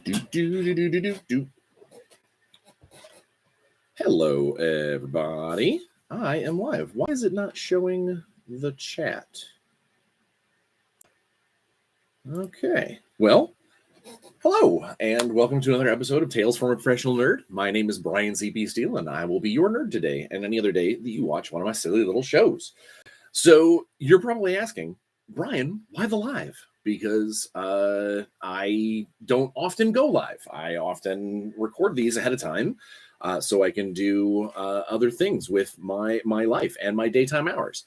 Do. Hello, everybody. I am live. Why is it not showing the chat? Okay. Well, hello, and welcome to another episode of Tales from a Professional Nerd. My name is Bryan CP Steele, and I will be your nerd today and any other day that you watch one of my silly little shows. So you're probably asking, Bryan, why the live? Because I don't often go live. I often record these ahead of time so I can do other things with my life and my daytime hours.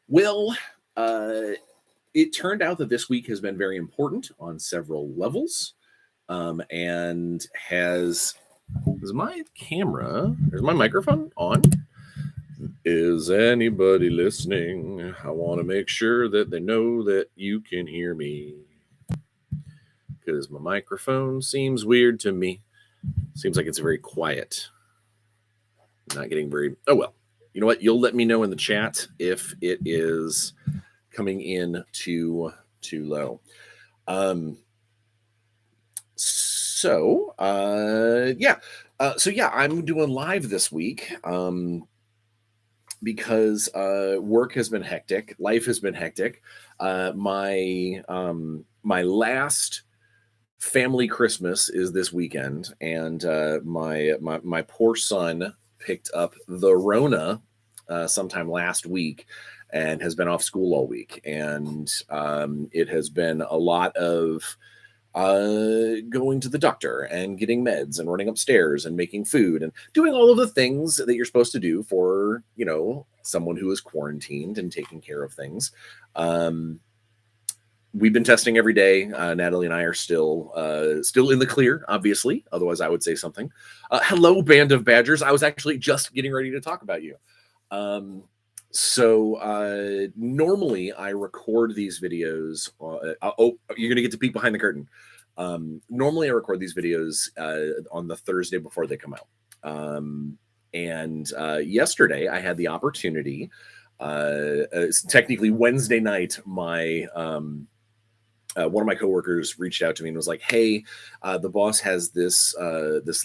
Well, it turned out that this week has been very important on several levels, and is my camera, is my microphone on? Is anybody listening? I want to make sure that they know that you can hear me, because my microphone seems weird to me. Seems like it's very quiet. Not getting very... Oh, well. You know what? You'll let me know in the chat if it is coming in too low. So I'm doing live this week. Because work has been hectic, life has been hectic. My last family Christmas is this weekend, and my poor son picked up the Rona sometime last week and has been off school all week, and it has been a lot of going to the doctor and getting meds and running upstairs and making food and doing all of the things that you're supposed to do for, someone who is quarantined and taking care of things. We've been testing every day. Natalie and I are still in the clear, obviously. Otherwise, I would say something. Hello, band of badgers. I was actually just getting ready to talk about you. So normally I record these videos. You're going to get to peek behind the curtain. Normally I record these videos on the Thursday before they come out. And yesterday I had the opportunity, it's technically Wednesday night, my one of my coworkers reached out to me and was like, "Hey, the boss has this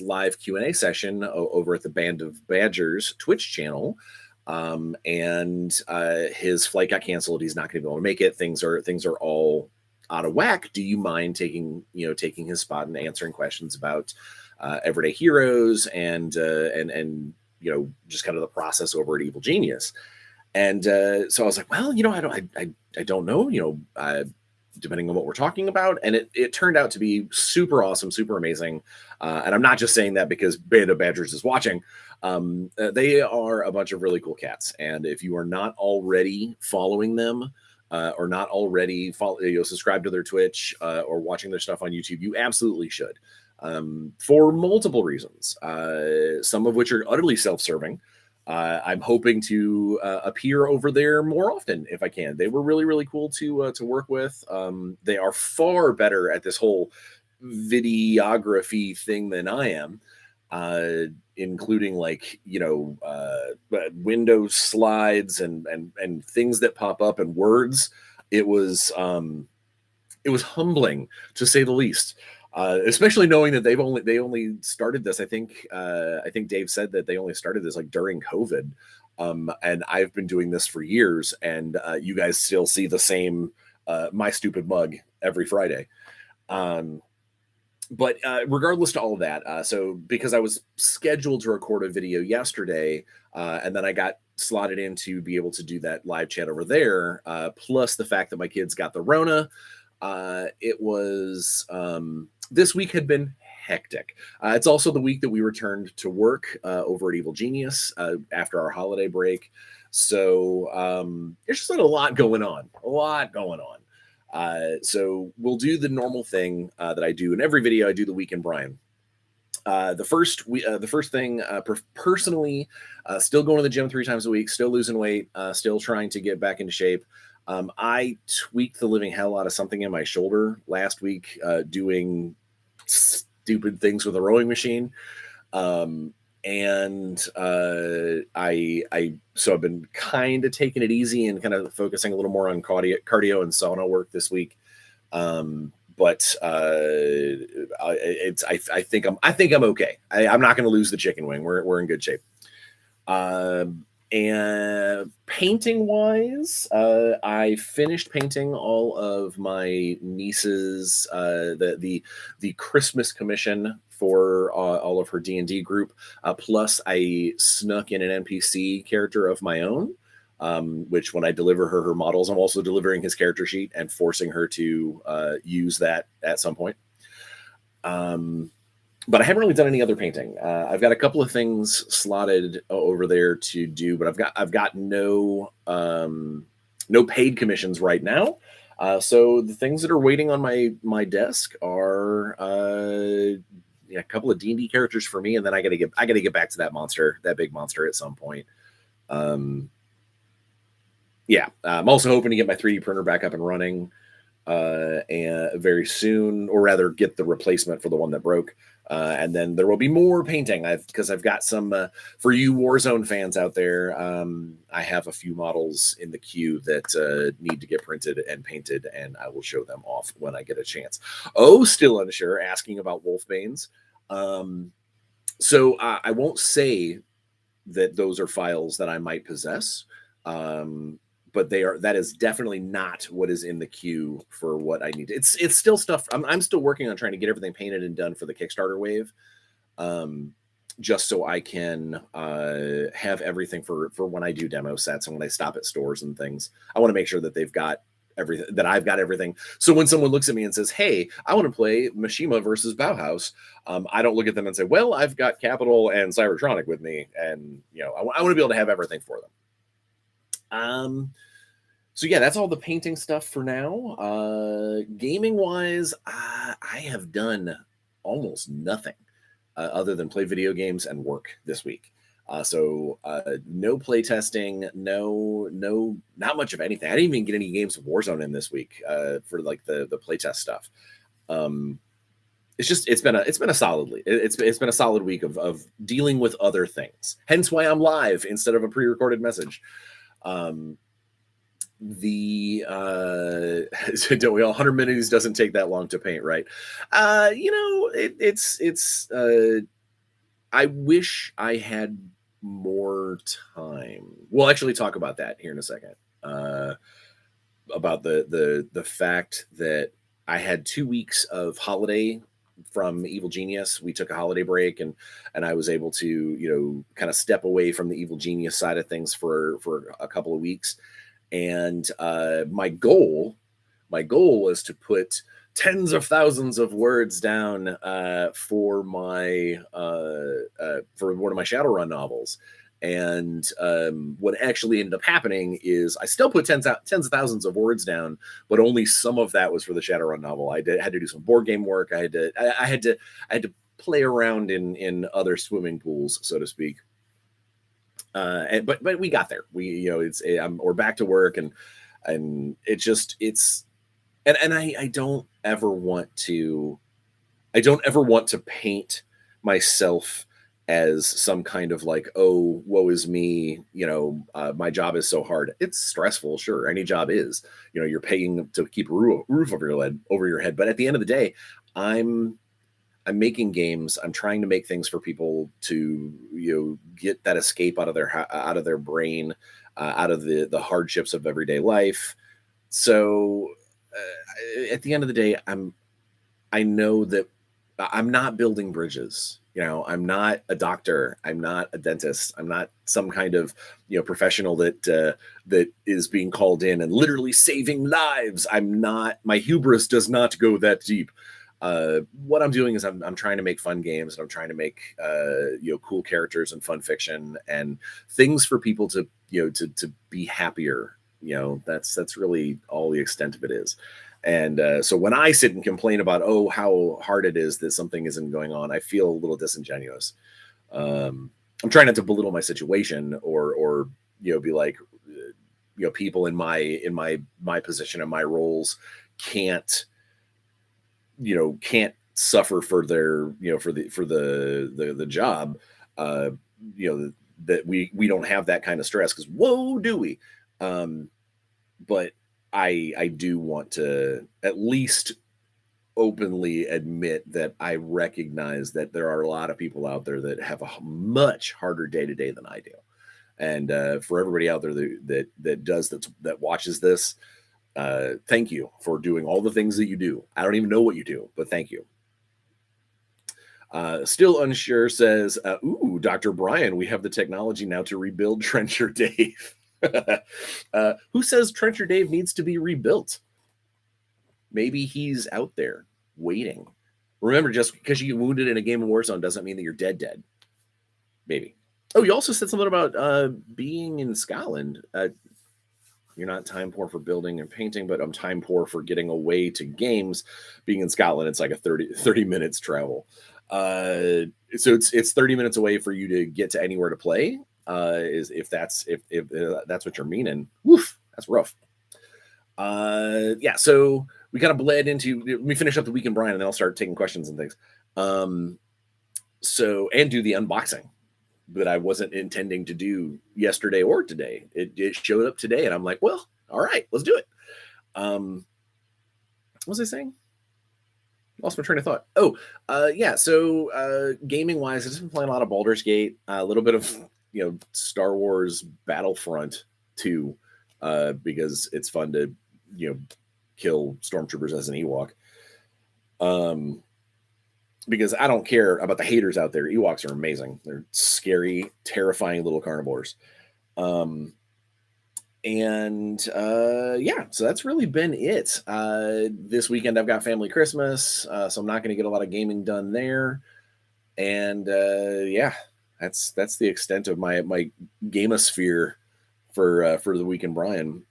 live Q&A session over at the Band of Badgers Twitch channel. And his flight got canceled. He's not going to be able to make it. Things are all out of whack. Do you mind taking his spot and answering questions about everyday heroes and just kind of the process over at Evil Genius?" And so I was like, well, I don't know, depending on what we're talking about. And it turned out to be super awesome, super amazing. And I'm not just saying that because Band of Badgers is watching. They are a bunch of really cool cats. And if you are not already following them, or not already subscribe to their Twitch, or watching their stuff on YouTube, you absolutely should, for multiple reasons, some of which are utterly self-serving. I'm hoping to appear over there more often if I can. They were really, really cool to work with. They are far better at this whole videography thing than I am, including window slides and things that pop up and words. It was humbling, to say the least. Especially knowing that they only started this. I think Dave said that they only started this during COVID, and I've been doing this for years, and you guys still see the same my stupid mug every Friday. But regardless to all of that, so because I was scheduled to record a video yesterday, and then I got slotted in to be able to do that live chat over there, plus the fact that my kids got the Rona, it was this week had been hectic. It's also the week that we returned to work over at Evil Genius after our holiday break. So there's just a lot going on. So we'll do the normal thing that I do in every video. I do the Week in Bryan. The first thing, personally, still going to the gym 3 times a week, still losing weight, still trying to get back into shape. I tweaked the living hell out of something in my shoulder last week, doing stupid things with a rowing machine. So I've been kind of taking it easy and kind of focusing a little more on cardio and sauna work this week. but I think I'm okay. I'm not going to lose the chicken wing. We're in good shape. And painting wise, I finished painting all of my niece's the Christmas commission for all of her D&D group. Plus, I snuck in an NPC character of my own. Which when I deliver her models, I'm also delivering his character sheet and forcing her to use that at some point. But I haven't really done any other painting. I've got a couple of things slotted over there to do, but I've got no no paid commissions right now. So the things that are waiting on my desk are a couple of D&D characters for me, and then I got to get back to that big monster at some point. Yeah, I'm also hoping to get my 3D printer back up and running and very soon, or rather get the replacement for the one that broke. And then there will be more painting because I've got some for you Warzone fans out there. I have a few models in the queue that need to get printed and painted, and I will show them off when I get a chance. Oh, still unsure, asking about Wolfbanes. So I won't say that those are files that I might possess. But that is definitely not what is in the queue for what I need. It's still stuff. I'm still working on trying to get everything painted and done for the Kickstarter wave, just so I can have everything for when I do demo sets and when I stop at stores and things. I want to make sure that they've got everything, that I've got everything. So when someone looks at me and says, "Hey, I want to play Mishima versus Bauhaus," I don't look at them and say, "Well, I've got Capital and Cybertronic with me," and I want to be able to have everything for them. So yeah, that's all the painting stuff for now. Gaming wise, I have done almost nothing other than play video games and work this week. So no play testing, not much of anything. I didn't even get any games of Warzone in this week for like the playtest stuff. It's been a solid week of dealing with other things. Hence why I'm live instead of a pre-recorded message. Don't we all 100 minutes doesn't take that long to paint, right? I wish I had more time. We'll actually talk about that here in a second. About the fact that I had 2 weeks of holiday from Evil Genius. We took a holiday break and I was able to, kind of step away from the Evil Genius side of things for a couple of weeks. And my goal was to put tens of thousands of words down for my for one of my Shadowrun novels. And what actually ended up happening is I still put tens of thousands of words down, but only some of that was for the Shadowrun novel. I had to do some board game work. I had to play around in other swimming pools, so to speak. But we got there. We're back to work, and I don't ever want to paint myself as some kind of like, oh, woe is me. My job is so hard. It's stressful, sure. Any job is. You're paying to keep a roof over your head. But at the end of the day, I'm making games. I'm trying to make things for people to get that escape out of their brain, out of the hardships of everyday life. So at the end of the day, I know that I'm not building bridges. I'm not a doctor. I'm not a dentist. I'm not some kind of professional that is being called in and literally saving lives. I'm not. My hubris does not go that deep. What I'm doing is I'm trying to make fun games, and I'm trying to make cool characters and fun fiction and things for people to to be happier. That's really all the extent of it is. And so when I sit and complain about how hard it is that something isn't going on, I feel a little disingenuous. I'm trying not to belittle my situation or be like people in my position and my roles can't suffer for their for the job, that we don't have that kind of stress, because whoa do we. But I do want to at least openly admit that I recognize that there are a lot of people out there that have a much harder day to day than I do. And for everybody out there that watches this, thank you for doing all the things that you do. I don't even know what you do, but thank you. Still unsure says, ooh, Dr. Bryan, we have the technology now to rebuild Trencher Dave. Who says Trencher Dave needs to be rebuilt? Maybe he's out there waiting. Remember, just because you get wounded in a game of Warzone doesn't mean that you're dead. Maybe. Oh, you also said something about being in Scotland. You're not time poor for building and painting, but I'm time poor for getting away to games. Being in Scotland, it's like a 30 minutes travel. So it's 30 minutes away for you to get to anywhere to play. If that's what you're meaning. Woof, that's rough. Yeah, so we kind of bled into, let me finish up the week in Bryan and then I'll start taking questions and things. So, and do the unboxing that I wasn't intending to do yesterday or today. It showed up today and I'm like, well, all right, let's do it. What was I saying? Lost my train of thought. Oh, yeah. So gaming wise, I've just been playing a lot of Baldur's Gate, a little bit of, Star Wars Battlefront 2, because it's fun to, kill stormtroopers as an Ewok. Because I don't care about the haters out there. Ewoks are amazing. They're scary, terrifying little carnivores. Yeah, so that's really been it. This weekend I've got family Christmas, so I'm not going to get a lot of gaming done there. And yeah, that's the extent of my gamosphere for the week in Bryan.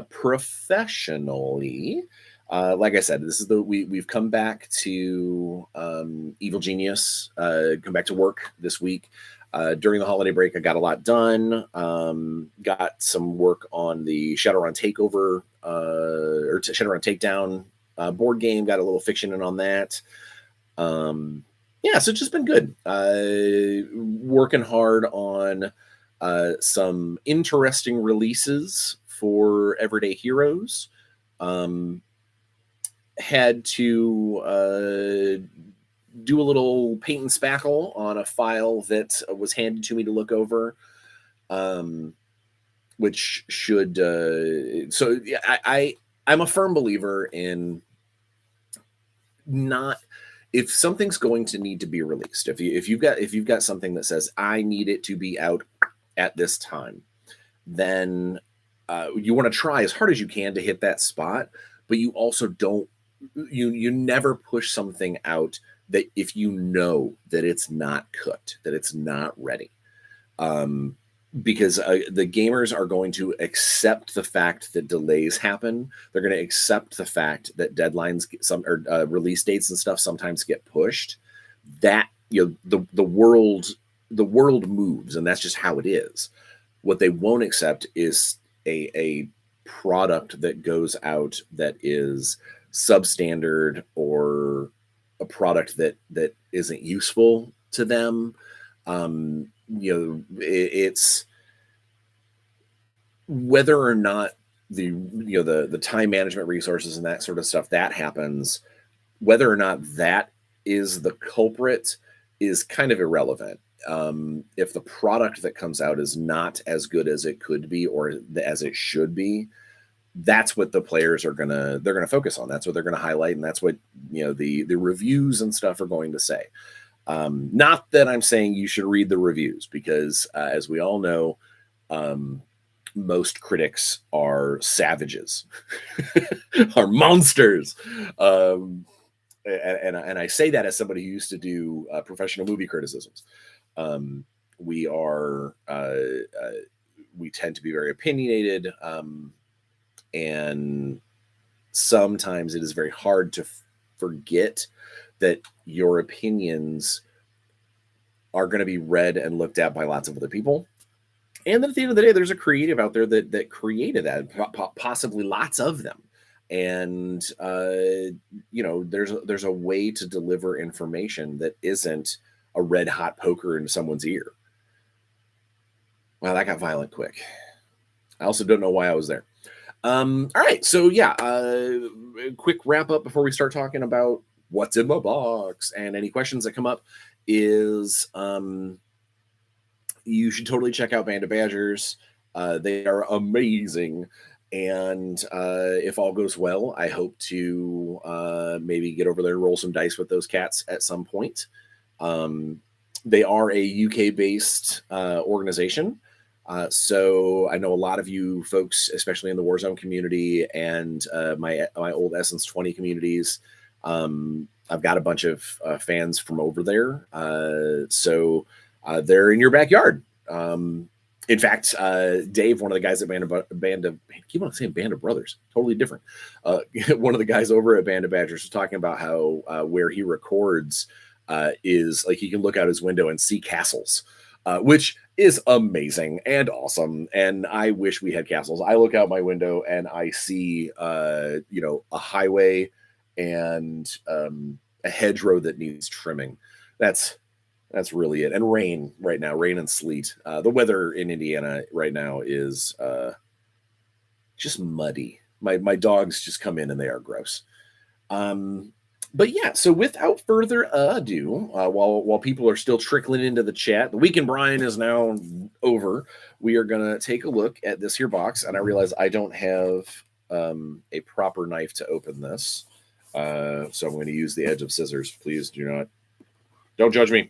Professionally, like I said, this is we've come back to Evil Genius, come back to work this week. During the holiday break, I got a lot done. Got some work on the Shadowrun Takeover or Shadowrun Takedown board game. Got a little fiction in on that. Yeah, so it's just been good. Working hard on some interesting releases for Everyday Heroes. Had to do a little paint and spackle on a file that was handed to me to look over, which should. So yeah, I'm a firm believer in not. If something's going to need to be released, if you've got something that says I need it to be out at this time, then you want to try as hard as you can to hit that spot, but you also don't. You never push something out that if you know that it's not cooked, that it's not ready, because the gamers are going to accept the fact that delays happen. They're going to accept the fact that deadlines or release dates and stuff sometimes get pushed. That the world moves, and that's just how it is. What they won't accept is a product that goes out that is substandard or a product that isn't useful to them. It's whether or not the time management resources and that sort of stuff that happens, whether or not that is the culprit is kind of irrelevant. If the product that comes out is not as good as it could be or as it should be, that's what the players they're gonna focus on. That's what they're gonna highlight, and that's what the reviews and stuff are going to say. Not that I'm saying you should read the reviews, because as we all know, most critics are savages, are monsters. And I say that as somebody who used to do professional movie criticisms. We tend to be very opinionated, and sometimes it is very hard to forget that your opinions are going to be read and looked at by lots of other people. And then at the end of the day, there's a creative out there that created that, possibly lots of them. And, there's a way to deliver information that isn't a red hot poker in someone's ear. Wow, that got violent quick. I also don't know why I was there. All right. So yeah, quick wrap up before we start talking about what's in my box, and any questions that come up is you should totally check out Band of Badgers. They are amazing. And if all goes well, I hope to maybe get over there and roll some dice with those cats at some point. They are a UK based organization. So I know a lot of you folks, especially in the Warzone community and my old Essence 20 communities. I've got a bunch of fans from over there. So they're in your backyard. In fact, Dave, one of the guys at I keep on saying Band of Brothers, totally different. One of the guys over at Band of Badgers was talking about how where he records is like he can look out his window and see castles, which is amazing and awesome. And I wish we had castles. I look out my window and I see, a highway and a hedgerow that needs trimming. That's really it. And rain right now, rain and sleet. The weather in Indiana right now is just muddy. My dogs just come in and they are gross. But yeah, so without further ado, while people are still trickling into the chat, the week in Bryan is now over. We are gonna take a look at this here box, and I realize I don't have a proper knife to open this, so I'm going to use the edge of scissors. Please don't judge me.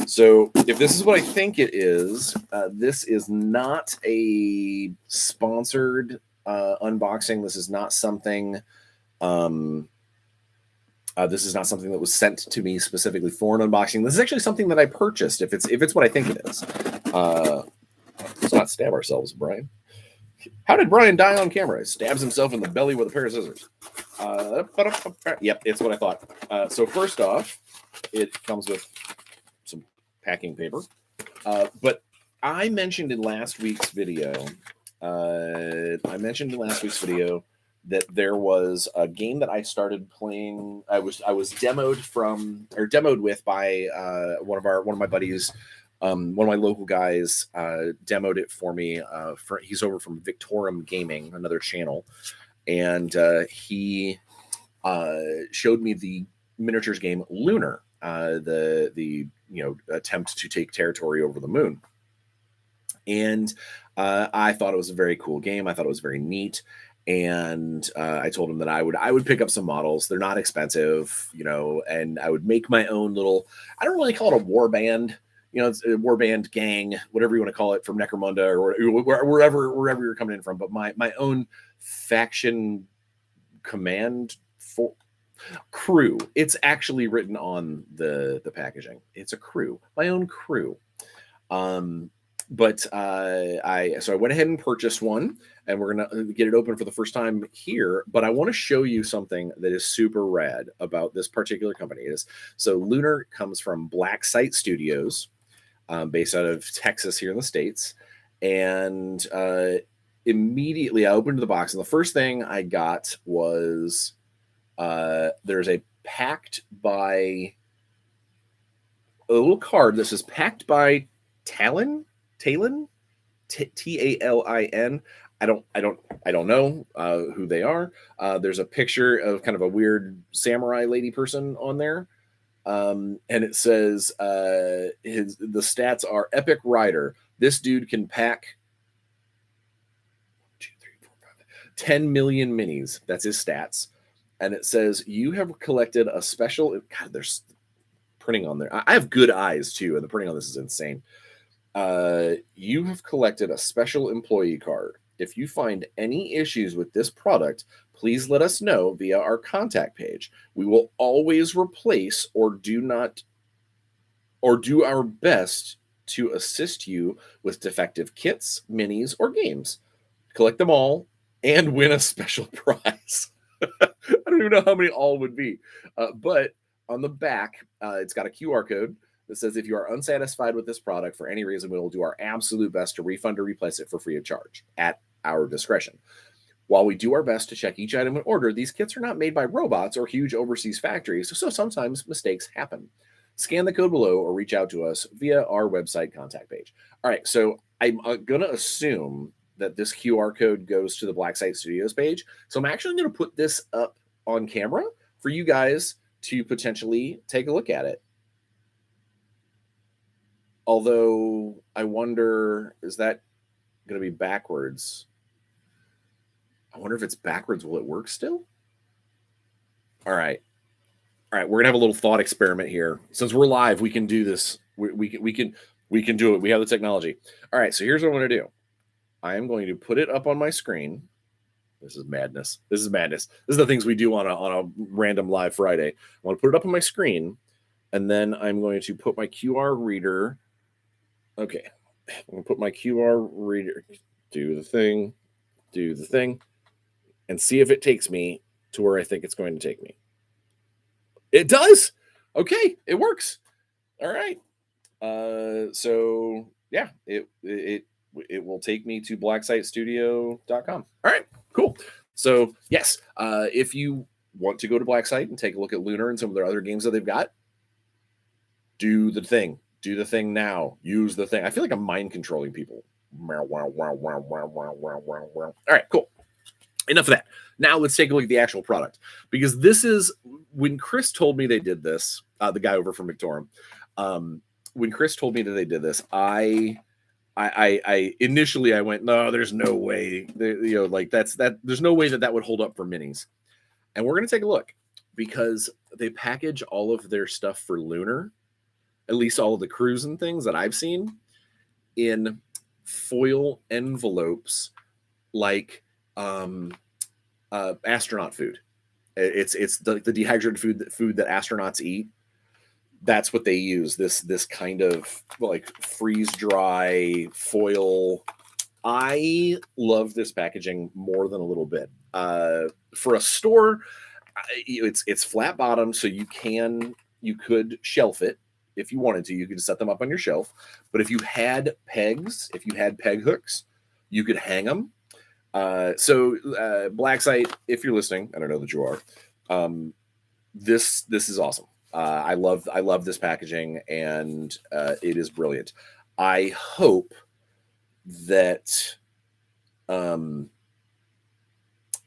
So if this is what I think it is, this is not a sponsored unboxing. This is not something that was sent to me specifically for an unboxing. This is actually something that I purchased, if it's what I think it is. Let's not stab ourselves, Bryan. How did Bryan die on camera? He stabs himself in the belly with a pair of scissors. Yep, it's what I thought. So first off, it comes with some packing paper. But I mentioned in last week's video, that there was a game that I started playing. I was demoed with by one of my buddies. One of my local guys demoed it for me. He's over from Victorum Gaming, another channel, and he showed me the miniatures game Lunar, the attempt to take territory over the moon. And I thought it was a very cool game. I thought it was very neat. And I told him that I would pick up some models. They're not expensive, and I would make my own little, I don't really call it a war band. It's a warband gang, whatever you want to call it, from Necromunda or wherever you're coming in from. But my own faction command for crew. It's actually written on the packaging. It's a crew, my own crew. But I went ahead and purchased one, and we're gonna get it open for the first time here. But I want to show you something that is super rad about this particular company. So Lunar comes from Black Site Studios. Based out of Texas here in the States. And immediately I opened the box, and the first thing I got was there's a packed by a little card that says packed by Talon, Talin, Talin. I don't know who they are. There's a picture of kind of a weird samurai lady person on there. And it says the stats are Epic Rider. This dude can pack 10 million minis. That's his stats. And it says you have collected a special. God, there's printing on there. I have good eyes too, and the printing on this is insane. You have collected a special employee card. If you find any issues with this product, please let us know via our contact page. We will always replace or do our best to assist you with defective kits, minis, or games. Collect them all and win a special prize. I don't even know how many all would be. But on the back, it's got a QR code that says if you are unsatisfied with this product for any reason, we will do our absolute best to refund or replace it for free of charge at our discretion. While we do our best to check each item in order, these kits are not made by robots or huge overseas factories, so sometimes mistakes happen. Scan the code below or reach out to us via our website contact page. All right, so I'm going to assume that this QR code goes to the Black Site Studios page. So I'm actually going to put this up on camera for you guys to potentially take a look at it. Although I wonder, is that going to be backwards? I wonder if it's backwards. Will it work still? All right. All right. We're going to have a little thought experiment here. Since we're live, we can do this. We can do it. We have the technology. All right. So here's what I'm going to do. I am going to put it up on my screen. This is madness. This is madness. This is the things we do on a random live Friday. I want to put it up on my screen, and then I'm going to put my QR reader. Okay. I'm going to put my QR reader, do the thing, and see if it takes me to where I think it's going to take me. It does. Okay, it works. All right. So yeah, it will take me to blacksitestudio.com. All right, cool. So yes, if you want to go to Black Site and take a look at Lunar and some of their other games that they've got, do the thing. Do the thing now. Use the thing. I feel like I'm mind controlling people. All right, cool. Enough of that. Now let's take a look at the actual product, because this is when Chris told me they did this. The guy over from Victorum. When Chris told me that they did this, I initially I went, no, there's no way. There's no way that would hold up for minis. And we're gonna take a look, because they package all of their stuff for Lunar, at least all of the crews and things that I've seen, in foil envelopes like astronaut food. It's the dehydrated food that astronauts eat. That's what they use. This kind of like freeze dry foil. I love this packaging more than a little bit. For a store, it's flat bottom, so you could shelf it if you wanted to. You could set them up on your shelf. But if you had pegs, if you had peg hooks, you could hang them. So Black Site, if you're listening, I don't know that you are. This is awesome. I love this packaging, and it is brilliant. I hope that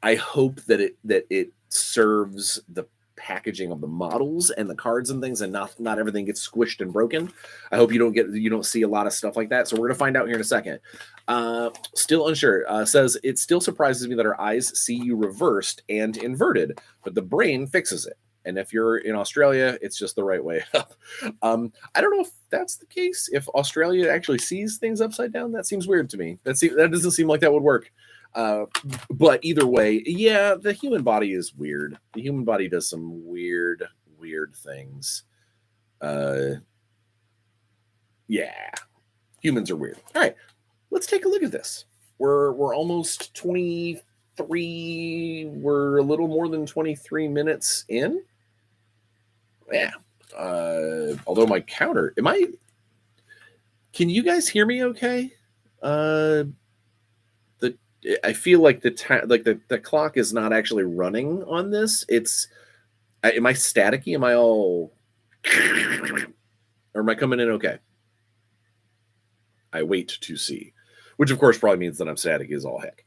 it serves the packaging of the models and the cards and things, and not everything gets squished and broken. I hope you don't see a lot of stuff like that. So we're gonna find out here in a second. Still unsure. Says it still surprises me that our eyes see you reversed and inverted, but the brain fixes it. And if you're in Australia, it's just the right way up. I don't know if that's the case. If Australia actually sees things upside down, that seems weird to me. That doesn't seem like that would work. But either way, yeah, the human body is weird. The human body does some weird things. Yeah, humans are weird. All right, let's take a look at this. We're almost 23. We're a little more than 23 minutes in. Yeah. Although my counter, can you guys hear me okay? I feel like the clock is not actually running on this. Am I staticky? Am I all, or am I coming in okay? I wait to see, which of course probably means that I'm static as all heck.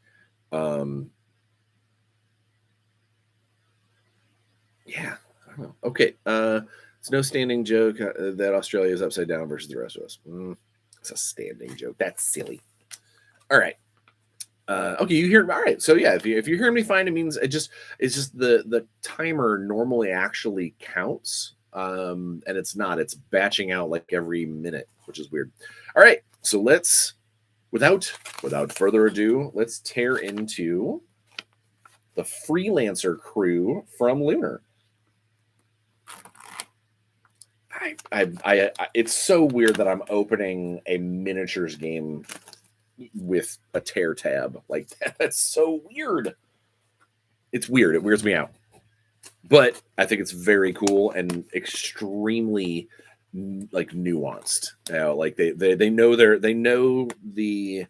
Yeah, I don't know. Okay. It's no standing joke that Australia is upside down versus the rest of us. It's a standing joke. That's silly. All right. Okay, you hear? All right. So yeah, if you're hearing me fine, it means it's just the timer normally actually counts, and it's not. It's batching out like every minute, which is weird. All right. So let's, without further ado, let's tear into the Freelancer crew from Lunar. It's so weird that I'm opening a miniatures game with a tear tab like that. That's so weird. It's weird. It weirds me out. But I think it's very cool and extremely like nuanced. Like they know the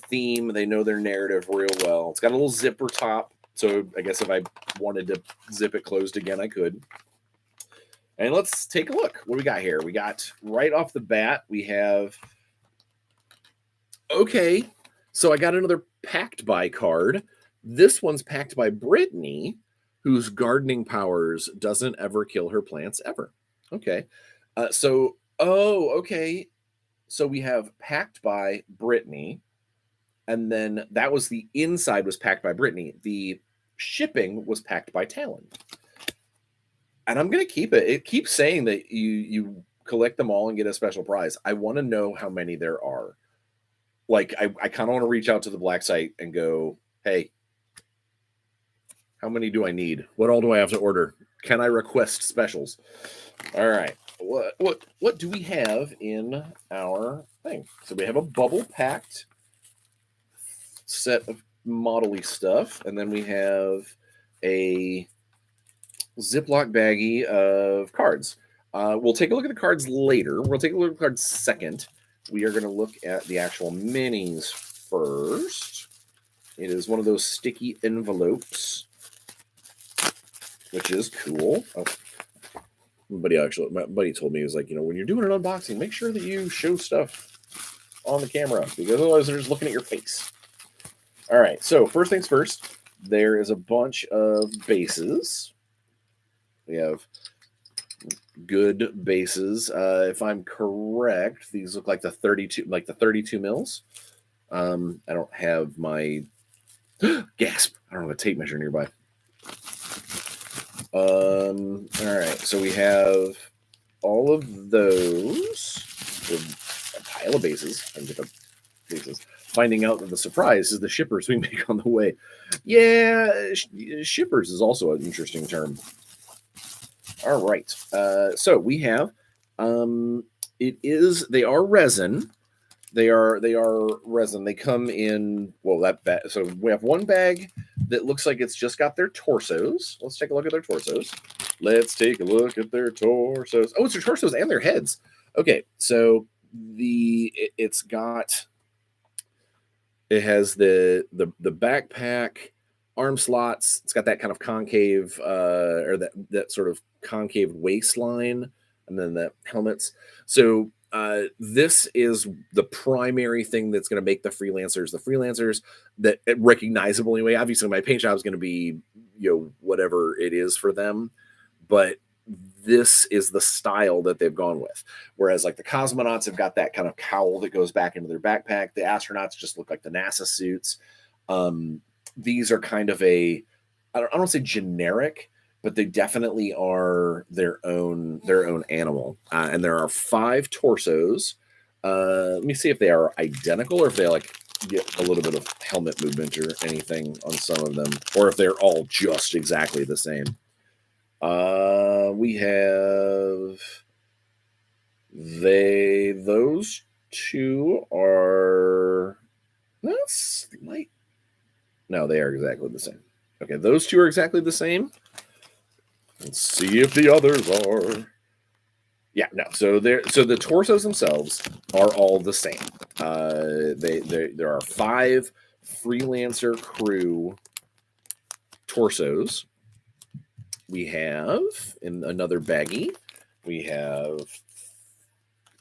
theme. They know their narrative real well. It's got a little zipper top, so I guess if I wanted to zip it closed again, I could. And let's take a look. What do we got here? We got right off the bat, we have, okay, So I got another packed by card. This one's packed by Brittany, whose gardening powers doesn't ever kill her plants ever. Okay. Okay. So we have packed by Brittany, and then that was the inside was packed by Brittany. The shipping was packed by Talon. And I'm gonna keep it. It keeps saying that you collect them all and get a special prize. I want to know how many there are. Like I kind of want to reach out to the black site and go, hey, how many do I need? What all do I have to order? Can I request specials? All right. What do we have in our thing? So we have a bubble packed set of model-y stuff, and then we have a Ziploc baggie of cards. We'll take a look at the cards later. We'll take a look at the cards second. We are going to look at the actual minis first. It is one of those sticky envelopes, which is cool. Oh, my buddy told me, he was like, when you're doing an unboxing, make sure that you show stuff on the camera, because otherwise they're just looking at your face. All right, so first things first, there is a bunch of bases. We have good bases. If I'm correct, these look like the 32 mils. I don't have my gasp. I don't have a tape measure nearby. All right, so we have all of those. A pile of bases. I can get the bases. Finding out that the surprise is the shippers we make on the way. Yeah, shippers is also an interesting term. All right, so we have they are resin. They are resin. They come in, so we have one bag that looks like it's just got their torsos. Let's take a look at their torsos. Oh, it's their torsos and their heads. Okay, so it has the backpack, arm slots. It's got that kind of concave or that sort of concave waistline, and then the helmets. So this is the primary thing that's going to make the freelancers that recognizable anyway. Obviously, my paint job is going to be whatever it is for them, but this is the style that they've gone with. Whereas like the cosmonauts have got that kind of cowl that goes back into their backpack. The astronauts just look like the NASA suits. These are kind of I don't say generic, but they definitely are their own animal. And there are 5 torsos. Let me see if they are identical or if they get a little bit of helmet movement or anything on some of them, or if they're all just exactly the same. We have those 2 are that's light. No, they are exactly the same. Okay, those 2 are exactly the same. Let's see if the others are. Yeah, no. So the torsos themselves are all the same. There are 5 freelancer crew torsos. We have in another baggie. We have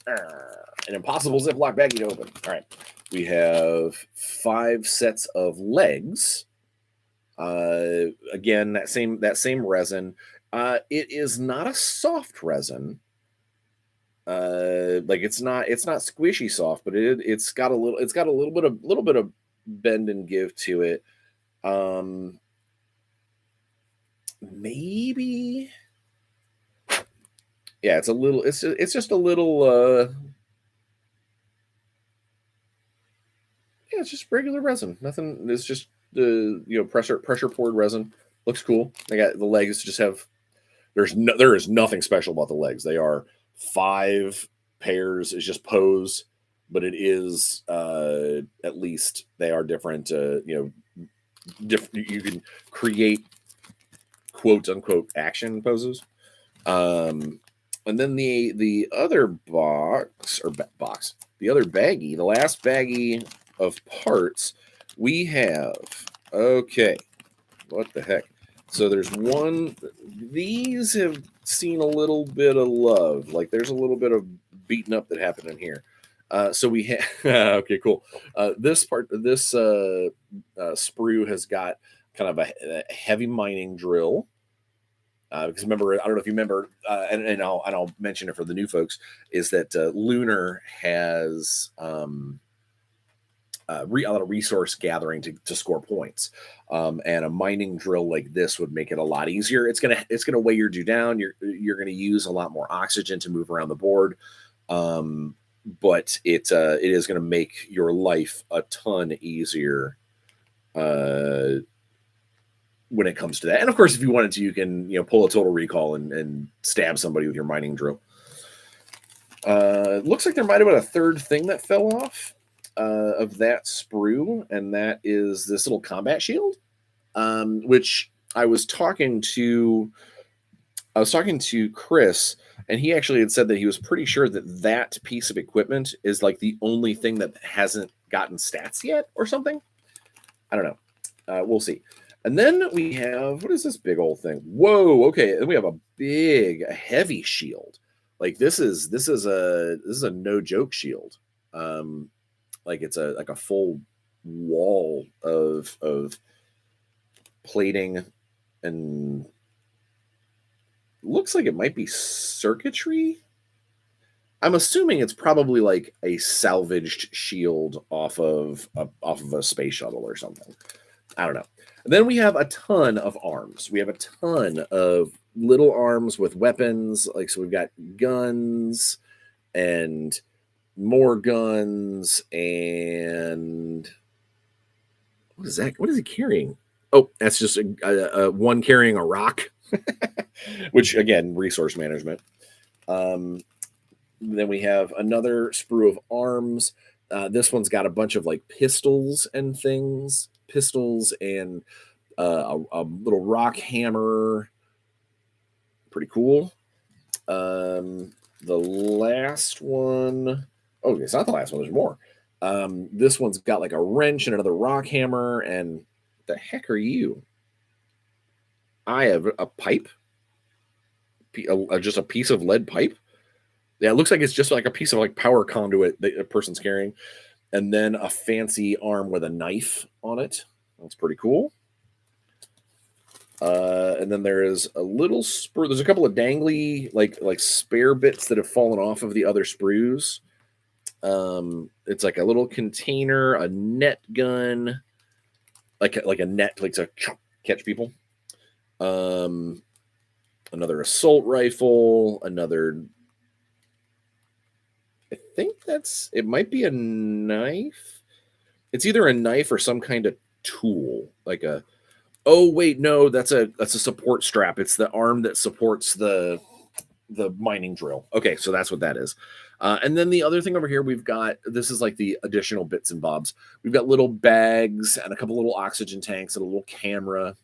an impossible Ziploc baggie to open. All right. We have 5 sets of legs. Again, that same resin. It is not a soft resin. It's not squishy soft, but it's got a little bit of bend and give to it. Maybe. Yeah, it's just a little yeah, it's just regular resin. Nothing. It's just the pressure poured resin. Looks cool. They got the legs. Just have there is nothing special about the legs. They are 5 pairs. It's just pose, but it is at least they are different. Different. You can create quote unquote action poses. And then the other the other baggie, the last baggie of parts, we have, okay, what the heck? So there's one, these have seen a little bit of love. Like there's a little bit of beaten up that happened in here. So we have okay, cool. This sprue has got kind of a heavy mining drill. Because remember, I don't know if you remember, and I'll mention it for the new folks, is that Lunar has a lot of resource gathering to score points, and a mining drill like this would make it a lot easier. It's gonna weigh you down. You're gonna use a lot more oxygen to move around the board, but it is gonna make your life a ton easier. When it comes to that. And of course, if you wanted to, you can pull a total recall and stab somebody with your mining drill. It looks like there might have been a third thing that fell off of that sprue, and that is this little combat shield, which I was talking to Chris, and he actually had said that he was pretty sure that piece of equipment is like the only thing that hasn't gotten stats yet or something. I don't know. We'll see. And then we have, what is this big old thing? Whoa, okay. Then we have a heavy shield. Like this is a no joke shield. Like it's a full wall of plating, and looks like it might be circuitry. I'm assuming it's probably like a salvaged shield off of a space shuttle or something. I don't know. And then we have a ton of arms. We have a ton of little arms with weapons. Like, so we've got guns and more guns. And what is that? What is he carrying? Oh, that's just a one carrying a rock, which again, resource management. Then we have another sprue of arms. This one's got a bunch of like pistols and things. Pistols and a little rock hammer. Pretty cool. The last one. Oh, it's not the last one. There's more. This one's got like a wrench and another rock hammer. And what the heck are you? I have a pipe. Just a piece of lead pipe. Yeah, it looks like it's just like a piece of like power conduit that a person's carrying. And then a fancy arm with a knife on it. That's pretty cool. And then there is a little sprue. There's a couple of dangly like spare bits that have fallen off of the other sprues. It's like a little container, a net gun, like a net like to catch people. Another assault rifle, another. I think it might be a knife. It's either a knife or some kind of tool, like oh wait, no, that's a support strap. It's the arm that supports the mining drill. Okay, so that's what that is. And then the other thing over here, this is like the additional bits and bobs. We've got little bags and a couple little oxygen tanks and a little camera.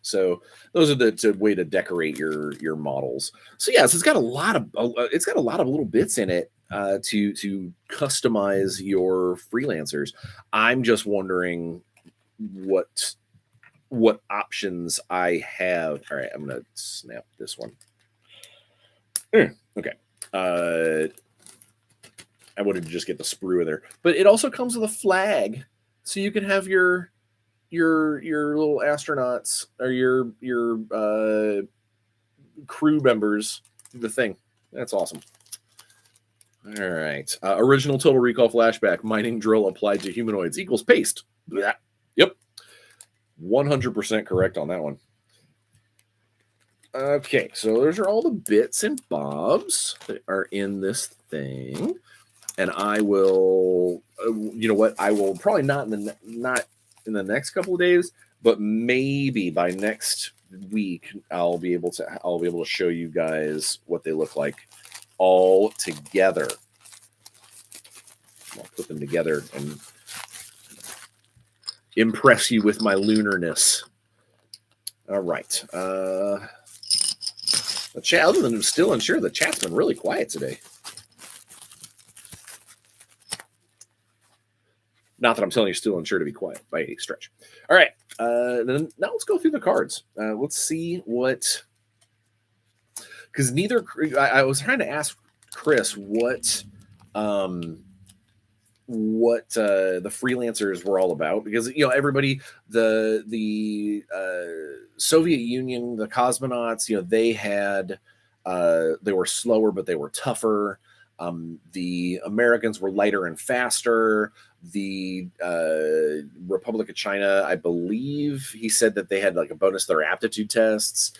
So those are the way to decorate your models. So yes, it's got a lot of little bits in it to customize your freelancers. I'm just wondering what options I have. All right, I'm gonna snap this one. Okay. I wanted to just get the sprue in there, but it also comes with a flag, so you can have your little astronauts or your crew members do the thing. That's awesome. All right. Original Total Recall flashback. Mining drill applied to humanoids equals paste. Blah. Yep. 100% correct on that one. Okay, so those are all the bits and bobs that are in this thing, and I will. You know what? I will probably not in the next couple of days, but maybe by next week I'll be able to show you guys what they look like all together. I'll put them together and impress you with my lunarness. All right. The chat, other than still unsure, the chat's been really quiet today. Not that I'm telling you still unsure to be quiet by any stretch. All right. Then now let's go through the cards. Let's see what, because I was trying to ask Chris what um, what the freelancers were all about, because everybody, the Soviet Union, the cosmonauts, they were slower but they were tougher. The Americans were lighter and faster. The Republic of China, I believe he said that they had like a bonus to their aptitude tests.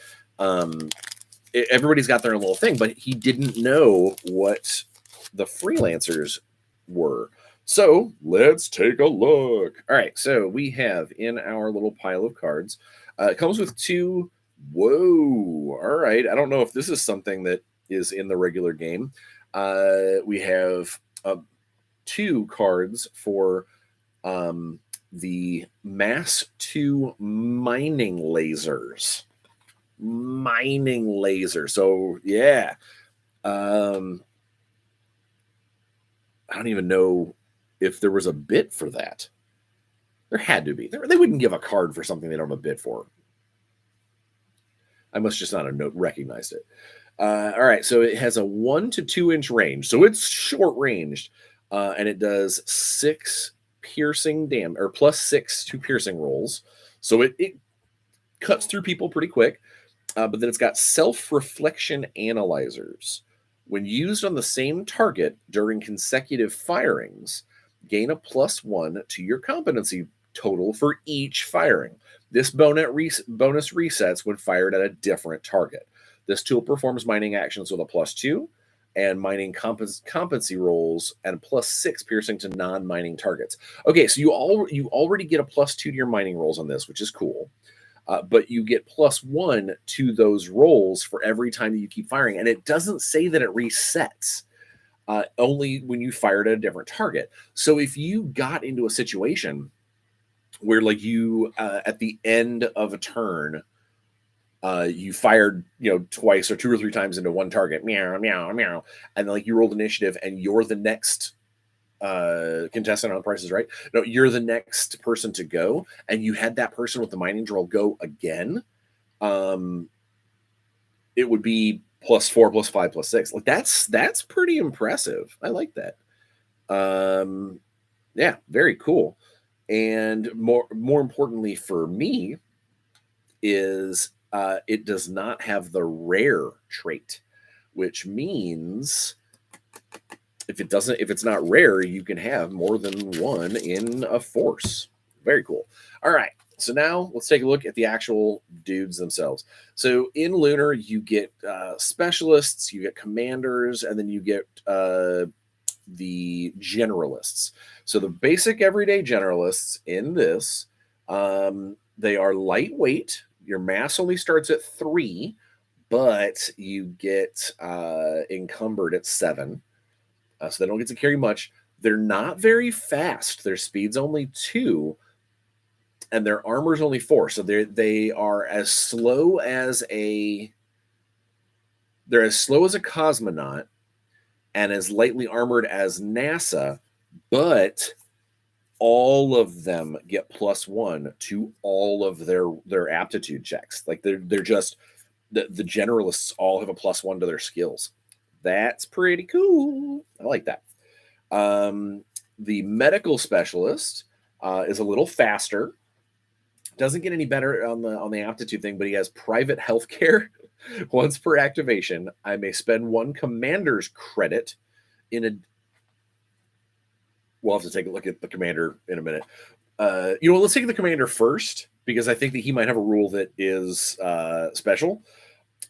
Everybody's got their own little thing, but he didn't know what the freelancers were. So let's take a look. All right, so we have in our little pile of cards, it comes with two. Whoa, all right. I don't know if this is something that is in the regular game. We have two cards for the Mass 2 mining lasers. Mining laser. So yeah. I don't even know if there was a bit for that. There had to be. They wouldn't give a card for something they don't have a bit for. I must just not have recognized it. All right, so it has a 1 to 2 inch range, so it's short ranged, and it does 6 piercing damage, or +6 to piercing rolls. So it cuts through people pretty quick. But then it's got self-reflection analyzers. When used on the same target during consecutive firings, gain a +1 to your competency total for each firing. This bonus resets when fired at a different target. This tool performs mining actions with a +2 and mining competency rolls and +6 piercing to non-mining targets. Okay, so you already get a +2 to your mining rolls on this, which is cool. But you get +1 to those rolls for every time that you keep firing. And it doesn't say that it resets, only when you fired at a different target. So if you got into a situation where, like, you, at the end of a turn, you fired, twice or 2 or 3 times into one target, meow, meow, meow, and like you rolled initiative and you're the next contestant on Price is Right. No, you're the next person to go, and you had that person with the mining drill go again. It would be +4, +5, +6. Like that's pretty impressive. I like that. Yeah, very cool. And more importantly for me is it does not have the rare trait, which means if it's not rare, you can have more than one in a force. Very cool. All right. So now let's take a look at the actual dudes themselves. So in Lunar, you get specialists, you get commanders, and then you get the generalists. So the basic everyday generalists in this, they are lightweight. Your mass only starts at 3, but you get encumbered at 7. So they don't get to carry much. They're not very fast. Their speed's only 2, and their armor's only 4. So they are as slow as a cosmonaut and as lightly armored as NASA, but all of them get +1 to all of their aptitude checks. Like they're just the generalists all have a +1 to their skills. That's pretty cool. I like that. The medical specialist is a little faster. Doesn't get any better on the aptitude thing, but he has private health care. Once per activation, I may spend 1 commander's credit in a. We'll have to take a look at the commander in a minute. Let's take the commander first, because I think that he might have a rule that is special.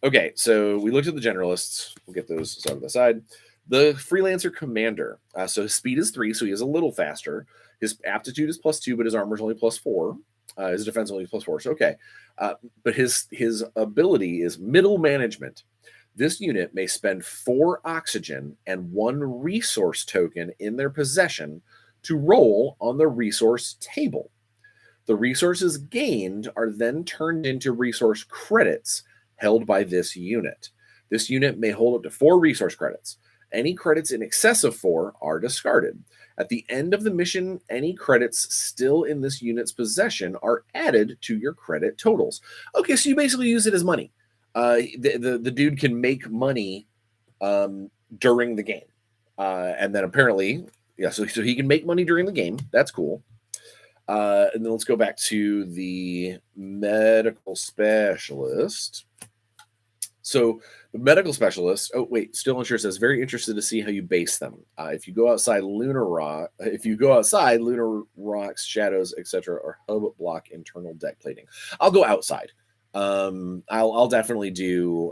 Okay, so we looked at the generalists. We'll get those side by side. The freelancer commander. So his speed is 3, so he is a little faster. His aptitude is +2, but his armor is only +4. His defense only +4. So okay, but his ability is middle management. This unit may spend 4 oxygen and 1 resource token in their possession to roll on the resource table. The resources gained are then turned into resource credits held by this unit. This unit may hold up to 4 resource credits. Any credits in excess of 4 are discarded. At the end of the mission, any credits still in this unit's possession are added to your credit totals. Okay, so you basically use it as money. The dude can make money during the game. And then apparently, yeah, so he can make money during the game. That's cool. And then let's go back to the medical specialist. So the medical specialist. Oh wait, Still Unsure says very interested to see how you base them. If you go outside, lunar rocks, shadows, etc., or hub block internal deck plating. I'll go outside. I'll definitely do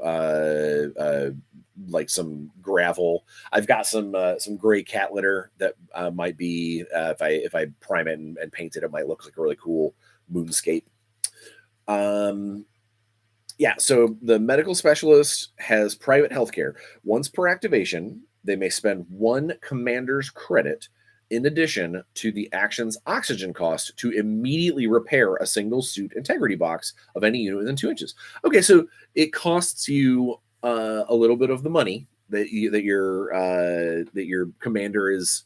like some gravel. I've got some gray cat litter that might be if I prime it and paint it, it might look like a really cool moonscape. Yeah, so the medical specialist has private healthcare. Once per activation, they may spend 1 commander's credit in addition to the action's oxygen cost to immediately repair a single suit integrity box of any unit within 2 inches. Okay, so it costs you a little bit of the money that your commander is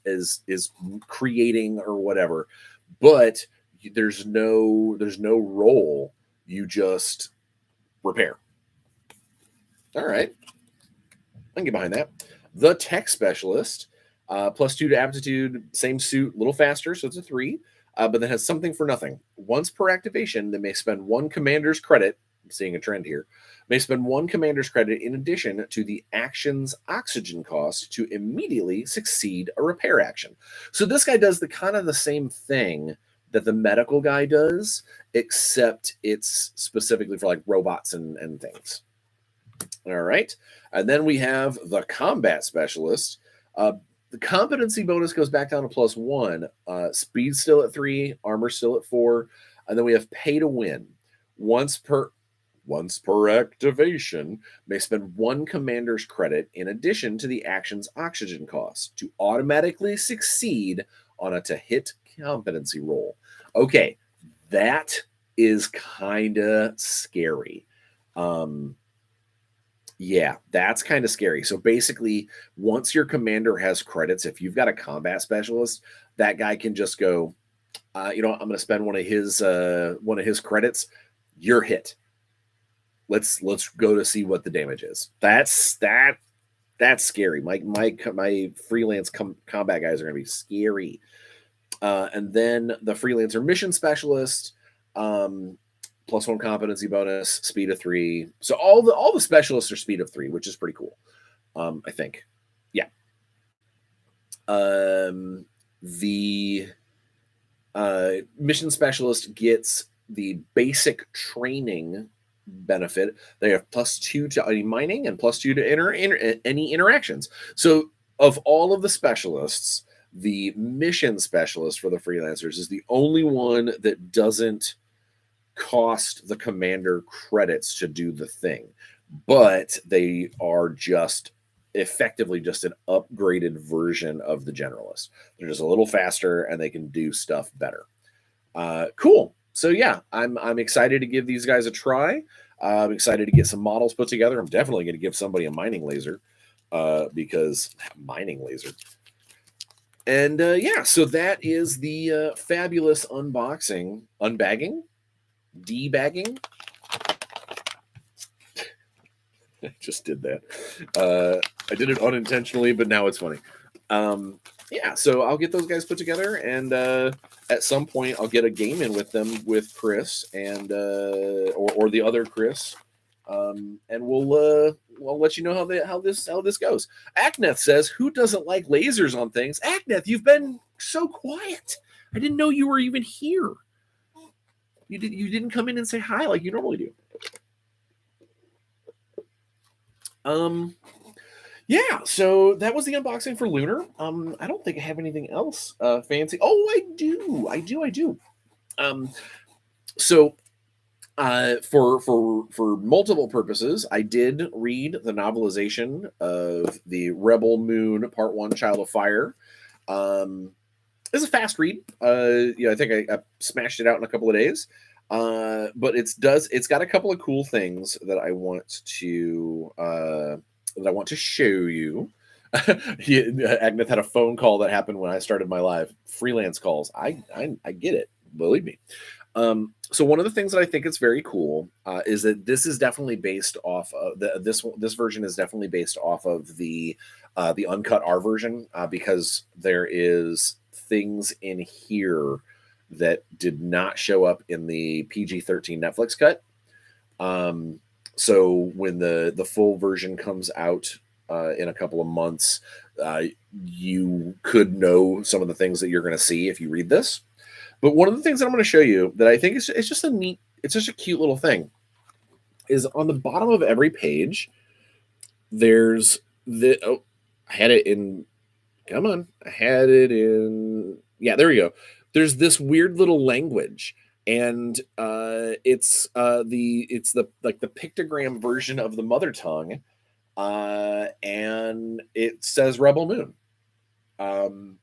creating or whatever, but there's no roll. You just repair. All right. I can get behind that. The tech specialist, +2 to aptitude, same suit, a little faster, so it's a 3, but then has something for nothing. Once per activation, they may spend 1 commander's credit. I'm seeing a trend here. May spend 1 commander's credit in addition to the action's oxygen cost to immediately succeed a repair action. So this guy does the kind of the same thing that the medical guy does, except it's specifically for like robots and things. All right. And then we have the combat specialist. The competency bonus goes back down to +1. Speed still at 3, armor still at 4. And then we have pay to win. Once per activation, may spend 1 commander's credit in addition to the action's oxygen cost to automatically succeed on a to hit competency roll. Okay, that is kind of scary. Yeah, that's kind of scary. So basically, once your commander has credits, if you've got a combat specialist, that guy can just go, I'm going to spend one of his credits. You're hit. Let's go to see what the damage is. That's scary. My freelance combat guys are going to be scary. And then the freelancer mission specialist, +1 competency bonus, speed of 3. So all the specialists are speed of 3, which is pretty cool. I think. Yeah. The mission specialist gets the basic training benefit. They have +2 to any mining and +2 to any interactions. So of all of the specialists, the mission specialist for the freelancers is the only one that doesn't cost the commander credits to do the thing, but they are just effectively just an upgraded version of the generalist. They're just a little faster and they can do stuff better. Cool. So yeah, I'm excited to give these guys a try. I'm excited to get some models put together. I'm definitely going to give somebody a mining laser because mining laser. And yeah, so that is the fabulous unbagging, debagging. I just did that. I did it unintentionally, but now it's funny. Yeah, so I'll get those guys put together, and at some point I'll get a game in with them with Chris and or the other Chris, and we'll let you know how this goes. Akneth says, "Who doesn't like lasers on things?" Akneth, you've been so quiet. I didn't know you were even here. You didn't come in and say hi like you normally do. Yeah, so that was the unboxing for Lunar. I don't think I have anything else fancy. Oh, I do. So for multiple purposes, I did read the novelization of the Rebel Moon Part 1 Child of Fire. It's a fast read. I think I smashed it out in a couple of days. But it's got a couple of cool things that I want to show you. Agnes had a phone call that happened when I started my live freelance calls. I get it, believe me. So one of the things that I think is very cool is that this is definitely based off of this version is definitely based off of the uncut R version because there is things in here that did not show up in the PG-13 Netflix cut. So when the full version comes out in a couple of months, uh, you could know some of the things that you're going to see if you read this. But one of the things that I'm going to show you that I think is it's just a neat, it's just a cute little thing, is on the bottom of every page. There's I had it in. Come on, I had it in. Yeah, there we go. There's this weird little language, and it's the like the pictogram version of the mother tongue, and it says Rebel Moon. Um,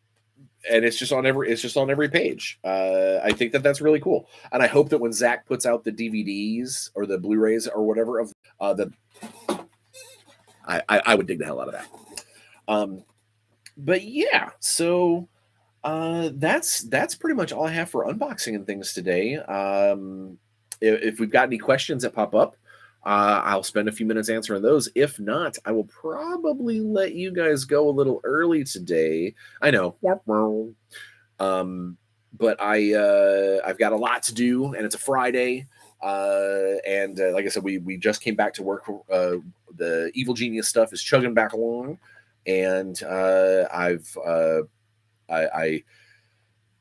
and it's just on every page. I think that that's really cool, and I hope that when Zach puts out the DVDs or the Blu-rays or whatever of that, I would dig the hell out of that. Um, but yeah, so that's pretty much all I have for unboxing and things today. If we've got any questions that pop up, I'll spend a few minutes answering those. If not, I will probably let you guys go a little early today. I know. But I've got a lot to do, and it's a Friday. And like I said, we just came back to work. The Evil Genius stuff is chugging back along, and I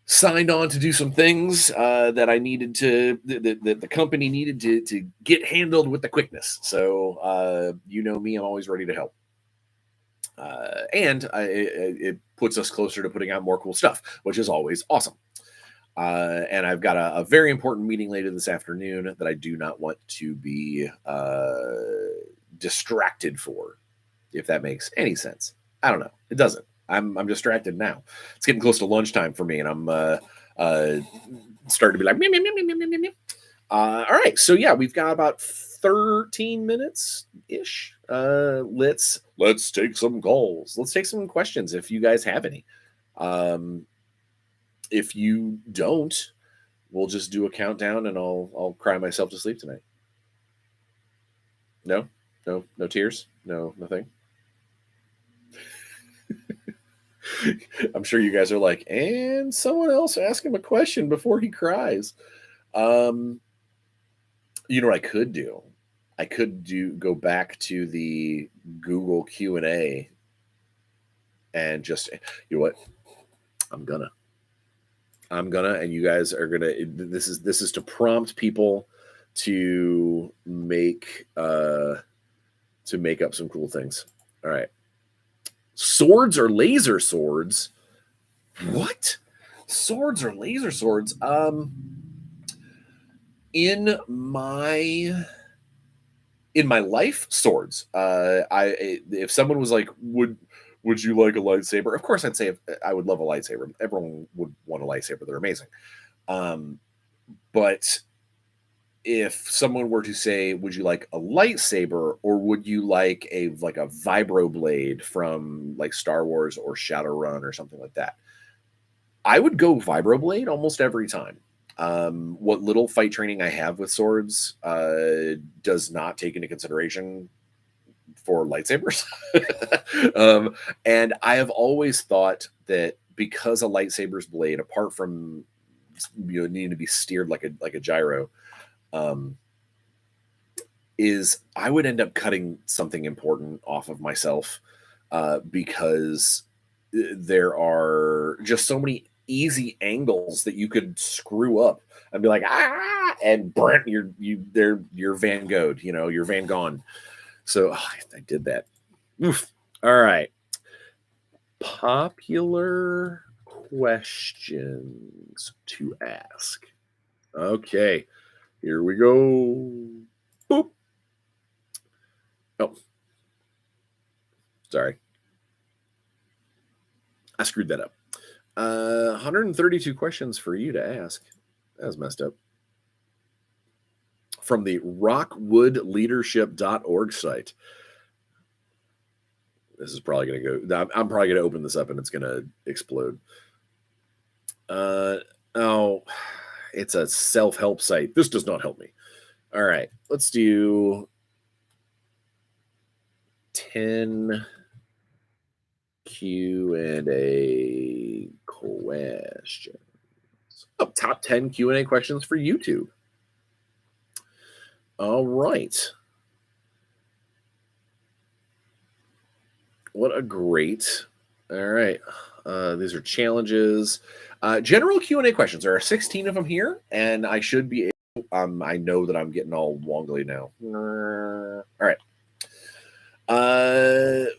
signed on to do some things that I needed to that the company needed to get handled with the quickness. So you know me, I'm always ready to help. And it puts us closer to putting out more cool stuff, which is always awesome. And I've got a very important meeting later this afternoon that I do not want to be distracted for, if that makes any sense. I don't know. It doesn't. I'm distracted now. It's getting close to lunchtime for me, and I'm starting to be like, meow, meow, meow, meow, meow, meow. All right. So yeah, we've got about 13 minutes ish. Let's take some calls. Let's take some questions if you guys have any. If you don't, we'll just do a countdown, and I'll cry myself to sleep tonight. No tears, nothing. I'm sure you guys are like, and someone else ask him a question before he cries. You know what I could do? I could go back to the Google Q&A and just, you know what? I'm gonna, and you guys are gonna. This is to prompt people to make up some cool things. All right. Swords or laser swords? What? Swords or laser swords? In my life, swords. If someone was like, would you like a lightsaber? Of course, I'd say I would love a lightsaber. Everyone would want a lightsaber. They're amazing. But if someone were to say, would you like a lightsaber, or would you like a vibro blade from like Star Wars or Shadowrun or something like that, I would go vibro blade almost every time. What little fight training I have with swords does not take into consideration for lightsabers. And I have always thought that because a lightsaber's blade, apart from needing to be steered like a gyro, is I would end up cutting something important off of myself because there are just so many easy angles that you could screw up and be like, and Brent, you're Van Gogh, you're Van Gone. So I did that. Oof. All right. Popular questions to ask. Okay, here we go. Boop. Oh, sorry. I screwed that up. 132 questions for you to ask. That was messed up. From the rockwoodleadership.org site. This is probably going to go. I'm probably going to open this up and it's going to explode. Oh, It's a self-help site. This does not help me. All right, let's do 10 Q&A questions. Oh, top 10 Q&A questions for YouTube. All right. What a great. All right. These are challenges. General Q&A questions. There are 16 of them here, and I should be able, I know that I'm getting all wongly now. All right.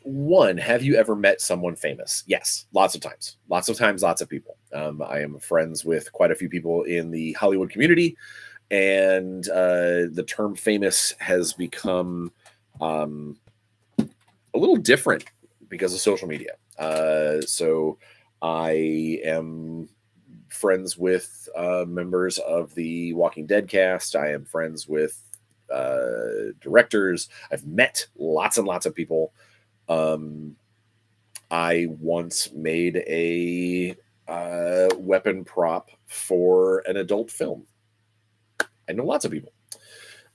One, have you ever met someone famous? Yes, lots of times. Lots of times, lots of people. I am friends with quite a few people in the Hollywood community, and the term famous has become a little different because of social media. So I am friends with members of the Walking Dead cast. I am friends with directors. I've met lots and lots of people. I once made a weapon prop for an adult film. I know lots of people.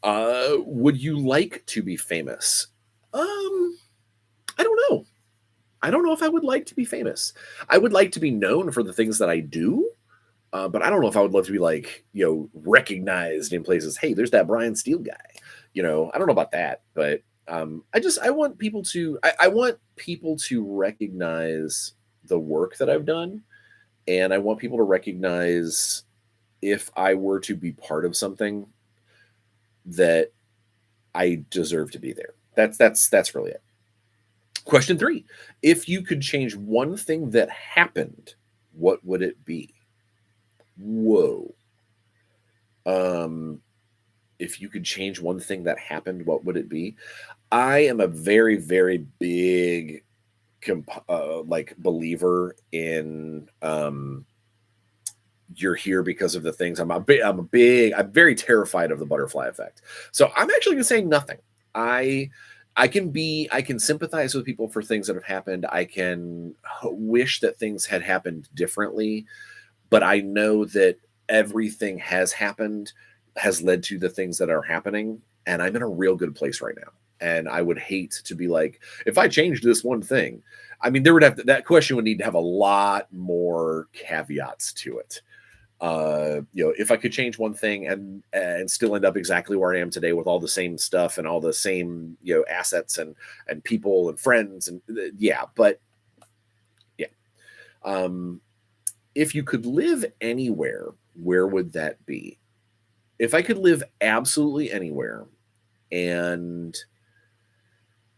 Would you like to be famous? I don't know. I don't know if I would like to be famous. I would like to be known for the things that I do, but I don't know if I would love to be like, recognized in places. Hey, there's that Bryan Steele guy. I don't know about that, but I want people to I want people to recognize the work that I've done, and I want people to recognize if I were to be part of something that I deserve to be there. That's really it. Question 3. If you could change one thing that happened, what would it be? Whoa. If you could change one thing that happened, what would it be? I am a very, very big believer in you're here because of the things. I'm very terrified of the butterfly effect. So I'm actually going to say nothing. I can sympathize with people for things that have happened. I can wish that things had happened differently, but I know that everything has happened, has led to the things that are happening, and I'm in a real good place right now. And I would hate to be like, if I changed this one thing, I mean, that question would need to have a lot more caveats to it. If I could change one thing and still end up exactly where I am today with all the same stuff and all the same, assets and people and friends and but yeah. If you could live anywhere, where would that be? If I could live absolutely anywhere and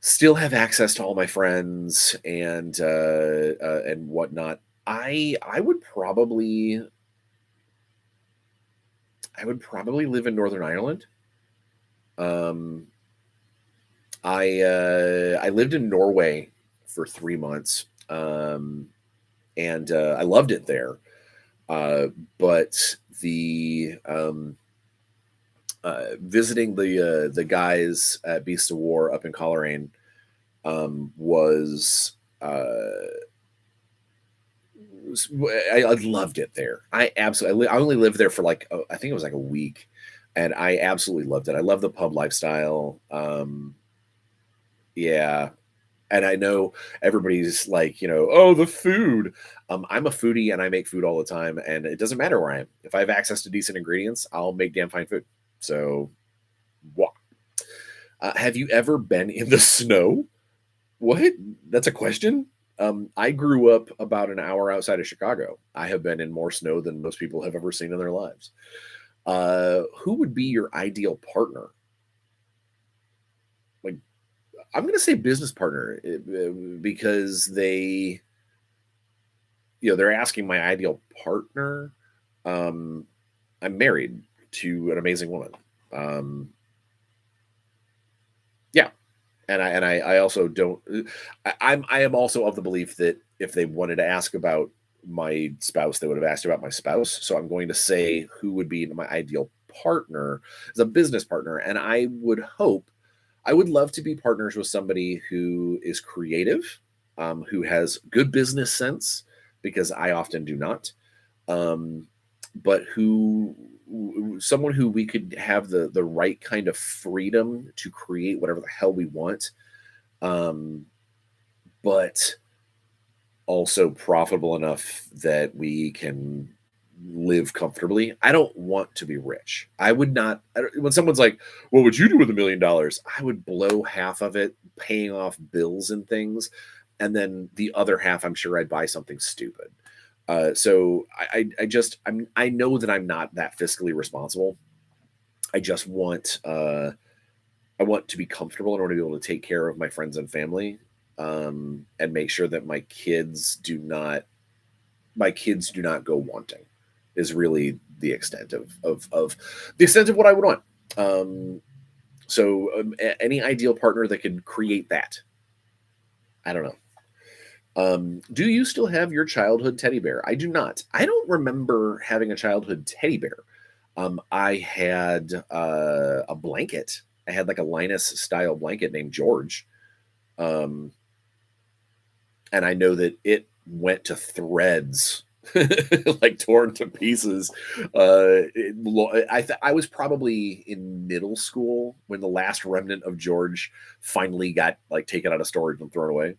still have access to all my friends and whatnot, I would probably live in Northern Ireland. Um, I lived in Norway for 3 months, and I loved it there. But visiting the guys at Beast of War up in Coleraine was I loved it there. I only lived there for I think it was like a week, and I absolutely loved it. I love the pub lifestyle. Yeah, and I know everybody's like, oh, the food. I'm a foodie and I make food all the time, and it doesn't matter where I am. If I have access to decent ingredients, I'll make damn fine food. So, what? Have you ever been in the snow? What? That's a question? I grew up about an hour outside of Chicago. I have been in more snow than most people have ever seen in their lives. Who would be your ideal partner? Like, I'm going to say business partner because they're asking my ideal partner. I'm married to an amazing woman. Yeah, and I also don't. I am also of the belief that if they wanted to ask about my spouse, they would have asked about my spouse. So I'm going to say who would be my ideal partner as a business partner, and I would love to be partners with somebody who is creative, who has good business sense, because I often do not, but who someone who we could have the right kind of freedom to create whatever the hell we want, um, but also profitable enough that we can live comfortably. I don't want to be rich. I would not. When someone's like, "What would you do with $1 million?" I would blow half of it paying off bills and things, and then the other half, I'm sure I'd buy something stupid. So I know that I'm not that fiscally responsible. I just want I want to be comfortable in order to be able to take care of my friends and family, and make sure that my kids do not go wanting. Is really the extent of the extent of what I would want. Um, any ideal partner that could create that. I don't know. Do you still have your childhood teddy bear? I do not. I don't remember having a childhood teddy bear. I had a blanket. I had like a Linus style blanket named George. Um, and I know that it went to threads, like torn to pieces. I was probably in middle school when the last remnant of George finally got like taken out of storage and thrown away.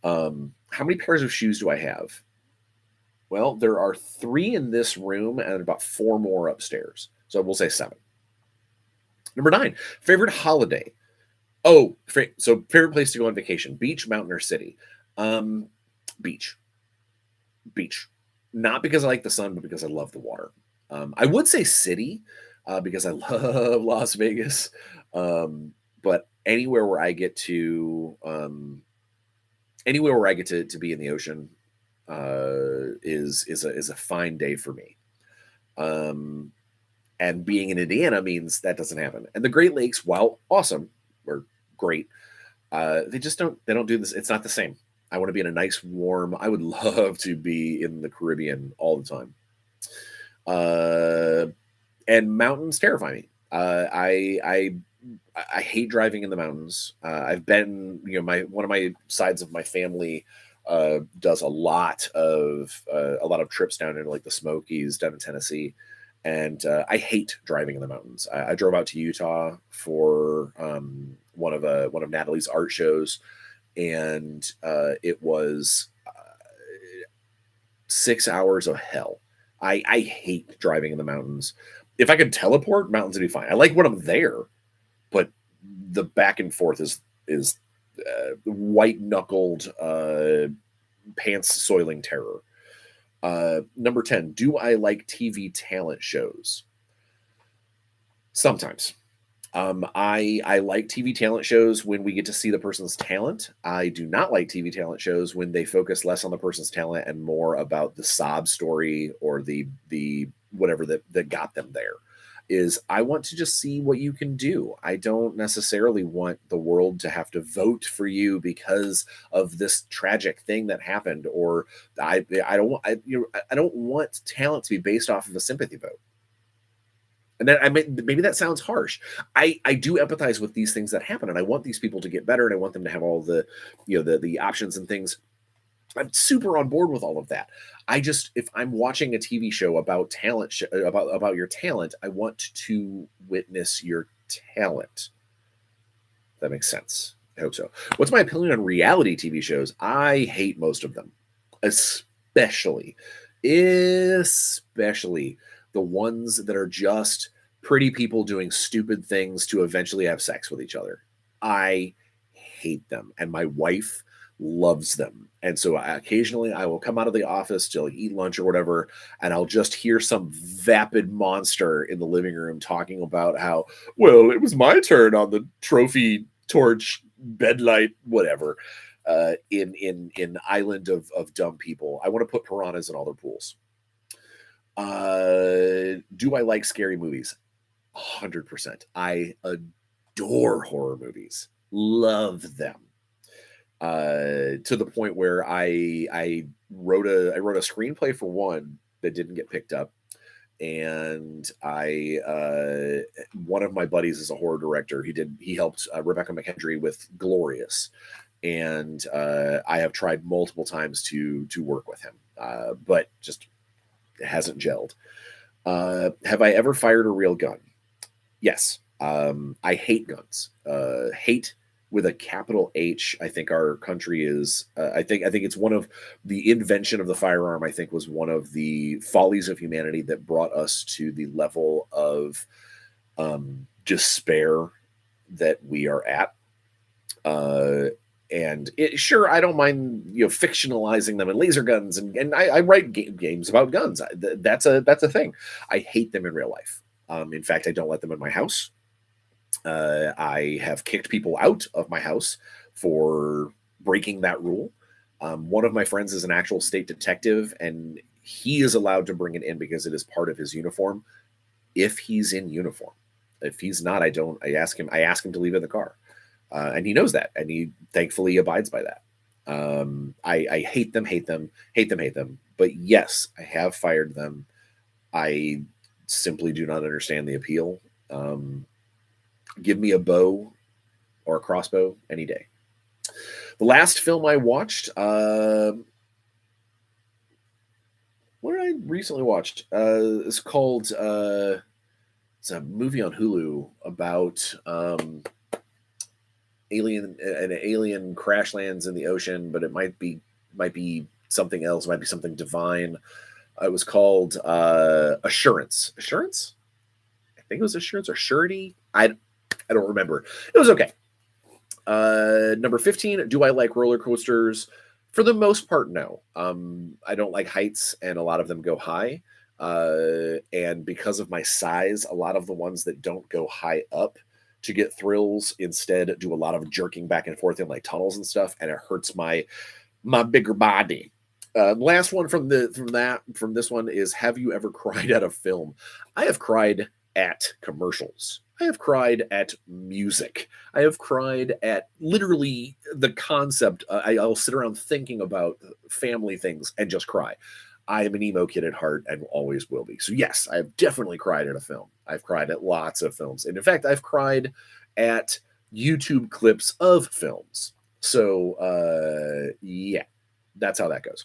How many pairs of shoes do I have? Well, there are 3 in this room and about 4 more upstairs. So we'll say 7. Number 9, favorite holiday. Oh, so favorite place to go on vacation: beach, mountain, or city? Um, beach, beach. Not because I like the sun, but because I love the water. I would say city, because I love Las Vegas. Um, but anywhere where I get to be in the ocean, is a fine day for me. Um, and being in Indiana means that doesn't happen. And the Great Lakes, while awesome or great, they don't do this. It's not the same. I want to be in a nice warm. I would love to be in the Caribbean all the time. Uh, and mountains terrify me. I hate driving in the mountains. I've been, my one of my sides of my family does a lot of trips down into like the Smokies down in Tennessee, and I hate driving in the mountains. I drove out to Utah for one of Natalie's art shows, and it was 6 hours of hell. I hate driving in the mountains. If I could teleport, mountains would be fine. I like when I'm there, but the back and forth is white knuckled pants soiling terror. Number 10. Do I like TV talent shows? Sometimes. I like TV talent shows when we get to see the person's talent. I do not like TV talent shows when they focus less on the person's talent and more about the sob story or the whatever that got them there. I want to just see what you can do. I don't necessarily want the world to have to vote for you because of this tragic thing that happened, or I don't want I don't want talent to be based off of a sympathy vote. And that maybe that sounds harsh. I do empathize with these things that happen, and I want these people to get better, and I want them to have all the the options and things. I'm super on board with all of that. If I'm watching a TV show about talent, about your talent, I want to witness your talent. That makes sense. I hope so. What's my opinion on reality TV shows? I hate most of them, especially, especially the ones that are just pretty people doing stupid things to eventually have sex with each other. I hate them, and my wife loves them. And so occasionally I will come out of the office to like eat lunch or whatever, and I'll just hear some vapid monster in the living room talking about how, well, it was my turn on the trophy torch bedlight, whatever. In island of dumb people. I want to put piranhas in all their pools. Do I like scary movies? 100%. I adore horror movies. Love them. To the point where I wrote a screenplay for one that didn't get picked up, and one of my buddies is a horror director. He helped Rebecca McKendry with Glorious, and I have tried multiple times to work with him, but just it hasn't gelled. Have I ever fired a real gun? Yes. I hate guns. Hate with a capital H. I think our country is. I think it's one of the invention of the firearm. I think was one of the follies of humanity that brought us to the level of despair that we are at. Uh, and sure, I don't mind fictionalizing them and laser guns, and I write games about guns. That's a thing. I hate them in real life. In fact, I don't let them in my house. I have kicked people out of my house for breaking that rule. One of my friends is an actual state detective, and he is allowed to bring it in because it is part of his uniform. If he's in uniform, if he's not, I don't. I ask him. I ask him to leave in the car, and he knows that, and he thankfully abides by that. I hate them, hate them, hate them, hate them. But yes, I have fired them. I simply do not understand the appeal. Give me a bow or a crossbow any day. The last film I watched, what did I recently watched? It's called it's a movie on Hulu about an alien crash lands in the ocean, but it might be something else, might be something divine. It was called Assurance. Assurance? I think it was Assurance or Surety. I don't remember. It was okay. Number 15, do I like roller coasters? For the most part, no. I don't like heights, and a lot of them go high. And because of my size, a lot of the ones that don't go high up to get thrills instead do a lot of jerking back and forth in like tunnels and stuff, and it hurts my bigger body. Last one from this one is: have you ever cried at a film? I have cried at commercials. I have cried at music. I have cried at literally the concept. I'll sit around thinking about family things and just cry. I am an emo kid at heart and always will be. So yes, I have definitely cried at a film. I've cried at lots of films. And in fact, I've cried at YouTube clips of films. So yeah, that's how that goes.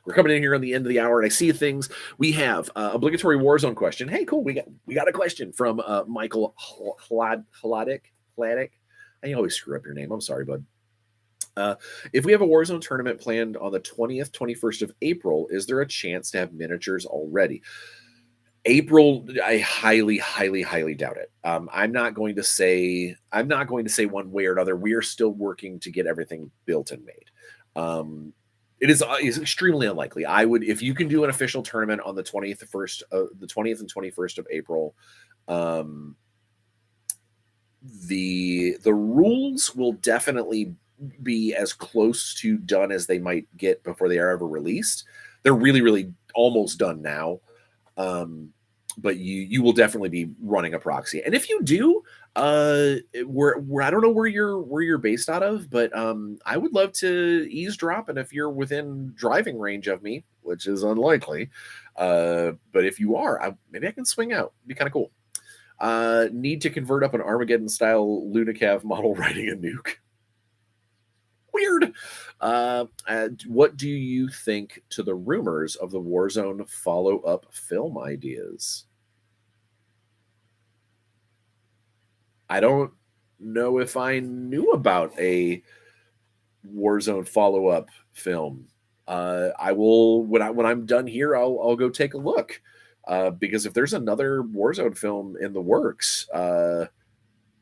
We're coming in here on the end of the hour, and I see things. We have obligatory Warzone question. Hey, cool. We got a question from Michael Hladick. I always screw up your name. I'm sorry, bud. If we have a Warzone tournament planned on the 20th, 21st of April, is there a chance to have miniatures already? April, I highly, highly, highly doubt it. I'm not going to say one way or another. We are still working to get everything built and made. It is extremely unlikely. I would, if you can do an official tournament on the 20th and 21st of April, the rules will definitely be as close to done as they might get before they are ever released. They're really, really almost done now. But you will definitely be running a proxy. And if you do, where I don't know where you're based out of, but I would love to eavesdrop. And if you're within driving range of me, which is unlikely, but if you are, maybe I can swing out. It'd be kind of cool. Need to convert up an Armageddon style Lunacav model riding a nuke. Weird. What do you think to the rumors of the Warzone follow-up film ideas? I don't know if I knew about a Warzone follow-up film. I will when I'm done here. I'll go take a look because if there's another Warzone film in the works,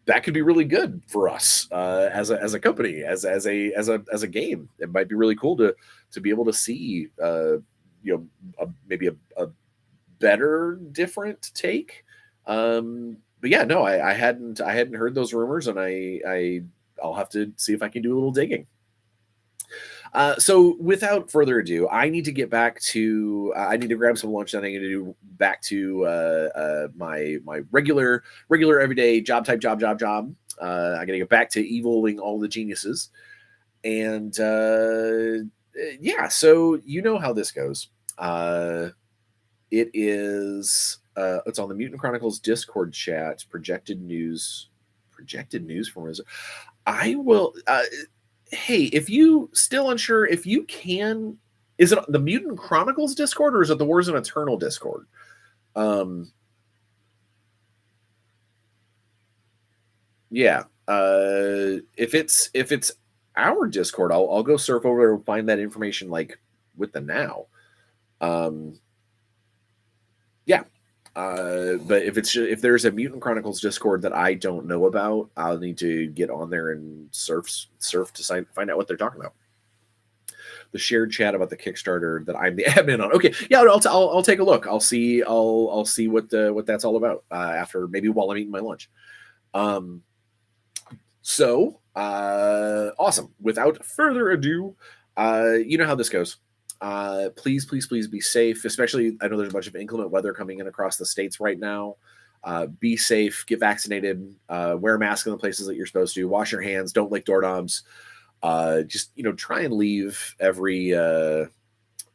that could be really good for us as a company, as a game. It might be really cool to be able to see maybe a better, different take. But yeah, no, I hadn't heard those rumors, and I'll have to see if I can do a little digging. So without further ado, I need to get back to. I need to grab some lunch, and I need to do back to my regular everyday job. I got to get back to eviling all the geniuses, and yeah. So you know how this goes. It is. It's on the Mutant Chronicles Discord chat. Projected news from Rizzo. I will. Hey, if you still unsure, if you can, is it the Mutant Chronicles Discord or is it the Warzone Eternal Discord? Um, yeah. If it's our Discord, I'll go surf over there and find that information like with the now. Um, yeah. But if there's a Mutant Chronicles Discord that I don't know about, I'll need to get on there and surf to find out what they're talking about. The shared chat about the Kickstarter that I'm the admin on. Okay, yeah, I'll take a look. I'll see what that's all about after, maybe while I'm eating my lunch. Awesome. Without further ado, you know how this goes. Please be safe. Especially, I know there's a bunch of inclement weather coming in across the states right now. Be safe. Get vaccinated. Wear a mask in the places that you're supposed to. Wash your hands. Don't lick doorknobs. Just try and leave every room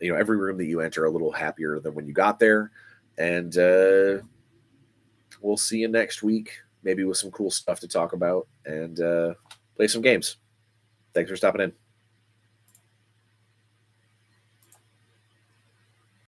that you enter a little happier than when you got there. And we'll see you next week, maybe with some cool stuff to talk about and play some games. Thanks for stopping in.